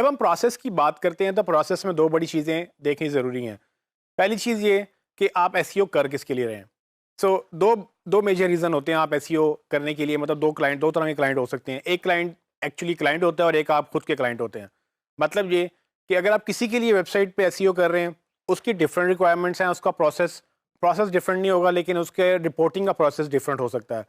जब हम प्रोसेस की बात करते हैं तो प्रोसेस में दो बड़ी चीज़ें देखनी ज़रूरी हैं। पहली चीज़ ये कि आप एसईओ कर किसके लिए रहे हैं। सो दो दो मेजर रीज़न होते हैं आप एसईओ करने के लिए, मतलब दो तरह के क्लाइंट हो सकते हैं। एक क्लाइंट एक्चुअली क्लाइंट होता है और एक आप खुद के क्लाइंट होते हैं। मतलब ये कि अगर आप किसी के लिए वेबसाइट पे एसईओ कर रहे हैं, उसकी डिफरेंट रिक्वायरमेंट्स हैं, उसका प्रोसेस प्रोसेस डिफरेंट नहीं होगा, लेकिन उसके रिपोर्टिंग का प्रोसेस डिफरेंट हो सकता है।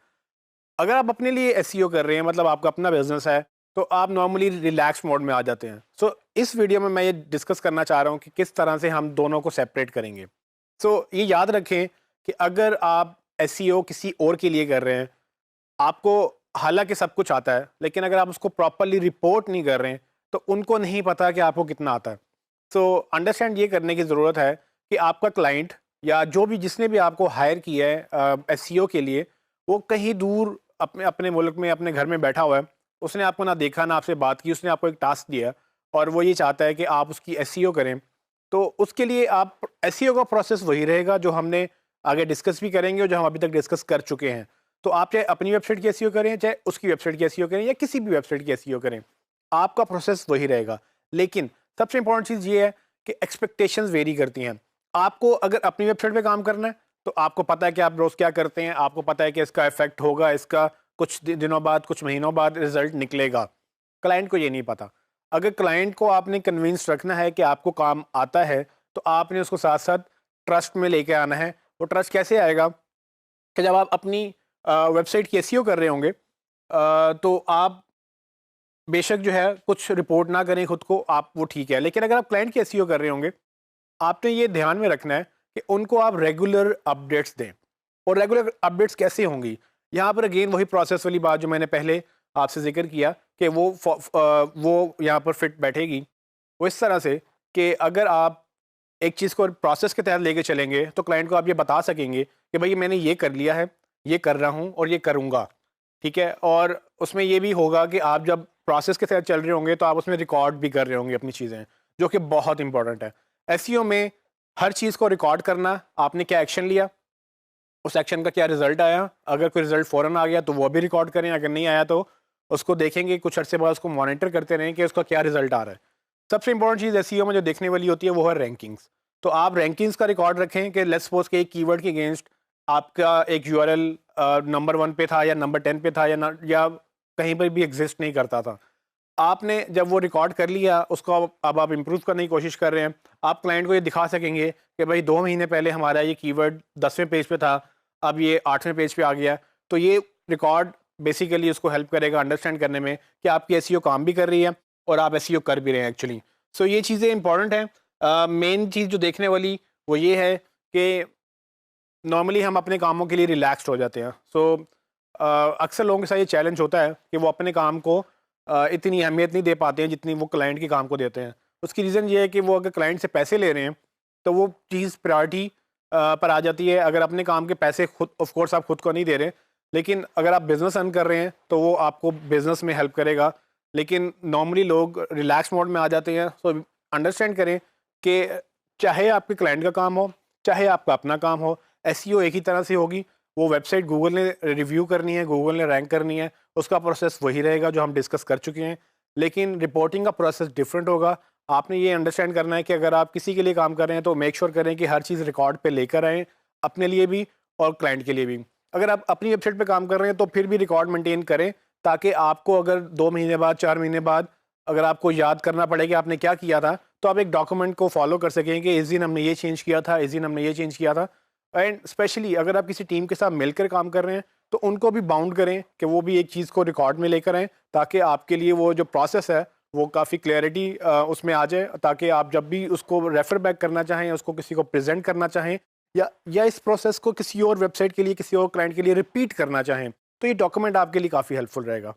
अगर आप अपने लिए एसईओ कर रहे हैं, मतलब आपका अपना बिजनेस है, तो आप नॉर्मली रिलैक्स मोड में आ जाते हैं। इस वीडियो में मैं ये डिस्कस करना चाह रहा हूँ कि किस तरह से हम दोनों को सेपरेट करेंगे। ये याद रखें कि अगर आप एसईओ किसी और के लिए कर रहे हैं, आपको हालांकि सब कुछ आता है, लेकिन अगर आप उसको प्रॉपरली रिपोर्ट नहीं कर रहे हैं तो उनको नहीं पता कि आपको कितना आता है। अंडरस्टैंड ये करने की ज़रूरत है कि आपका क्लाइंट या जो भी जिसने भी आपको हायर किया है एसईओ के लिए, वो कहीं दूर अपने अपने मुल्क में अपने घर में बैठा हुआ है। उसने आपको ना देखा ना आपसे बात की, उसने आपको एक टास्क दिया और वो ये चाहता है कि आप उसकी एसईओ करें। तो उसके लिए आप एसईओ का प्रोसेस वही रहेगा जो हमने आगे डिस्कस भी करेंगे और जो हम अभी तक डिस्कस कर चुके हैं। तो आप चाहे अपनी वेबसाइट की एसईओ करें, चाहे उसकी वेबसाइट की एसईओ करें या किसी भी वेबसाइट की एसईओ करें, आपका प्रोसेस वही रहेगा। लेकिन सबसे इंपॉर्टेंट चीज़ ये है कि एक्सपेक्टेशंस वेरी करती हैं। आपको अगर अपनी वेबसाइट पे काम करना है तो आपको पता है कि आप रोज़ क्या करते हैं, आपको पता है कि इसका इफेक्ट होगा, इसका कुछ दिनों बाद, कुछ महीनों बाद रिजल्ट निकलेगा। क्लाइंट को ये नहीं पता। अगर क्लाइंट को आपने कन्विंस रखना है कि आपको काम आता है, तो आपने उसको साथ साथ ट्रस्ट में लेके आना है। वो ट्रस्ट कैसे आएगा कि जब आप अपनी वेबसाइट की एसईओ कर रहे होंगे, तो आप बेशक जो है कुछ रिपोर्ट ना करें खुद को, आप वो ठीक है। लेकिन अगर आप क्लाइंट की एसईओ कर रहे होंगे, आपने ये ध्यान में रखना है कि उनको आप रेगुलर अपडेट्स दें। और रेगुलर अपडेट्स कैसे होंगी? यहाँ पर अगेन वही प्रोसेस वाली बात जो मैंने पहले आपसे ज़िक्र किया कि वो यहाँ पर फिट बैठेगी। वो इस तरह से कि अगर आप एक चीज़ को प्रोसेस के तहत लेके चलेंगे, तो क्लाइंट को आप ये बता सकेंगे कि भई मैंने ये कर लिया है, ये कर रहा हूँ और ये करूँगा, ठीक है? और उसमें ये भी होगा कि आप जब प्रोसेस के तहत चल रहे होंगे, तो आप उसमें रिकॉर्ड भी कर रहे होंगे अपनी चीज़ें, जो कि बहुत इंपॉर्टेंट है। एसईओ में हर चीज़ को रिकॉर्ड करना, आपने क्या एक्शन लिया, उस एक्शन का क्या रिजल्ट आया, अगर कोई रिजल्ट फ़ौरन आ गया तो वो भी रिकॉर्ड करें, अगर नहीं आया तो उसको देखेंगे, कुछ अर्से बाद उसको मॉनिटर करते रहें कि उसका क्या रिजल्ट आ रहा है। सबसे इंपॉर्टेंट चीज़ एसईओ में जो देखने वाली होती है वो है रैंकिंग्स। तो आप रैंकिंग्स का रिकॉर्ड रखें कि लेट्स सपोज के एक कीवर्ड के अगेंस्ट आपका एक यूआरएल नंबर 1 पे था या नंबर 10 पे था या कहीं पर भी एग्जिस्ट नहीं करता था। आपने जब वो रिकॉर्ड कर लिया, उसको अब आप इम्प्रूव करने की कोशिश कर रहे हैं। आप क्लाइंट को ये दिखा सकेंगे कि भाई 2 महीने पहले हमारा ये कीवर्ड 10वें पेज पे था, अब ये 8वें पेज पे आ गया। तो ये रिकॉर्ड बेसिकली उसको हेल्प करेगा अंडरस्टैंड करने में कि आपकी एसईओ काम भी कर रही है और आप एसईओ कर भी रहे हैं एक्चुअली। ये चीज़ें इंपॉर्टेंट हैं। मेन चीज़ जो देखने वाली वो ये है कि नॉर्मली हम अपने कामों के लिए रिलैक्स्ड हो जाते हैं। अक्सर लोगों के साथ ये चैलेंज होता है कि वो अपने काम को इतनी अहमियत नहीं दे पाते हैं जितनी वो क्लाइंट के काम को देते हैं। उसकी रीज़न ये है कि वो अगर क्लाइंट से पैसे ले रहे हैं, तो वो चीज़ प्रायोरिटी पर आ जाती है। अगर अपने काम के पैसे खुद ऑफ कोर्स आप खुद को नहीं दे रहे, लेकिन अगर आप बिज़नेस अर्न कर रहे हैं तो वो आपको बिज़नेस में हेल्प करेगा। लेकिन नॉर्मली लोग रिलैक्स मोड में आ जाते हैं। अंडरस्टैंड करें कि चाहे आपके क्लाइंट का काम हो, चाहे आपका अपना काम हो, एसईओ एक ही तरह से होगी। वो वेबसाइट गूगल ने रिव्यू करनी है, गूगल ने रैंक करनी है, उसका प्रोसेस वही रहेगा जो हम डिस्कस कर चुके हैं। लेकिन रिपोर्टिंग का प्रोसेस डिफरेंट होगा। आपने ये अंडरस्टैंड करना है कि अगर आप किसी के लिए काम कर रहे हैं तो मेक श्योर करें कि हर चीज़ रिकॉर्ड पे लेकर आएँ, अपने लिए भी और क्लाइंट के लिए भी। अगर आप अपनी वेबसाइट पे काम कर रहे हैं तो फिर भी रिकॉर्ड मेंटेन करें, ताकि आपको अगर 2 महीने बाद, 4 महीने बाद अगर आपको याद करना पड़े कि आपने क्या किया था, तो आप एक डॉक्यूमेंट को फॉलो कर सकें कि इस दिन हमने ये चेंज किया था, इस दिन हमने ये चेंज किया था। एंड स्पेशली अगर आप किसी टीम के साथ मिलकर काम कर रहे हैं, तो उनको भी बाउंड करें कि वो भी एक चीज़ को रिकॉर्ड में लेकर आएँ, ताकि आपके लिए वो जो प्रोसेस है वो काफ़ी क्लैरिटी उसमें आ जाए, ताकि आप जब भी उसको रेफर बैक करना चाहें या उसको किसी को प्रेजेंट करना चाहें या इस प्रोसेस को किसी और वेबसाइट के लिए, किसी और क्लाइंट के लिए रिपीट करना चाहें, तो ये डॉक्यूमेंट आपके लिए काफ़ी हेल्पफुल रहेगा।